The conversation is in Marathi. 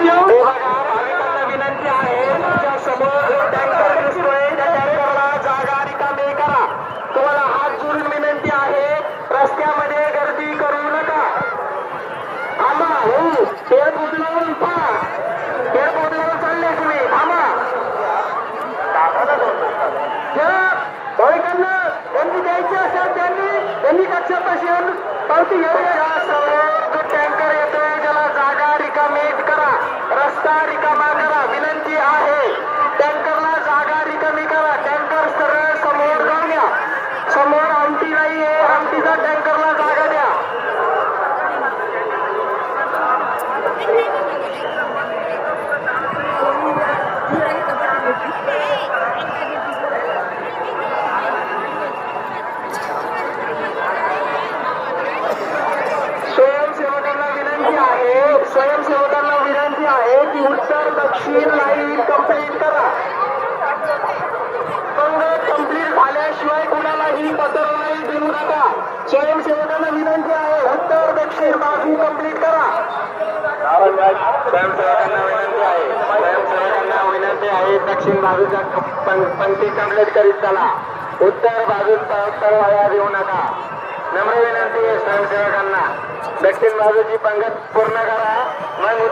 येऊन भाविकांना विनंती आहे, तुमच्या समोर जो टँकर दिसतोय त्या टँकरला जागा रिकामी करा. तुम्हाला हात जोडून विनंती आहे, रस्त्यामध्ये गर्दी करू नका. थांबा हो, पेड बोलवून पहा, पेड बोलवून चालले तुम्ही, थांबा. भाविकांना त्यांनी द्यायची असेल त्यांनी कक्षापाशी येऊन पावती घेऊया. समोर जो टँकर येतोय त्याला जागा रिकामी करा, रस्ता रिकामा करा. विनंती आहे, टँकरला जागा रिकामी करा. टँकर सरळ समोर जाऊन द्या. समोर आमटी नाहीये, आमटीचा टँकरला जागा द्या. स्वयंसेवकांना विनंती आहे की उत्तर दक्षिण लाईन कंप्लीट करा. पंगत कंप्लीट झाल्याशिवाय कुणालाही पत्र नाही देऊ नका. स्वयंसेवकांना विनंती आहे, उत्तर दक्षिण बाजू कंप्लीट करा. स्वयंसेवकांना विनंती आहे दक्षिण बाजूच्या पंक्ती कंप्लीट करीत चला. उत्तर बाजूचा उत्तर वाया देऊ नका. नम्र विनंती आहे स्वयंसेवकांना, दक्षिण बाजूची पंगत पूर्ण करा. मग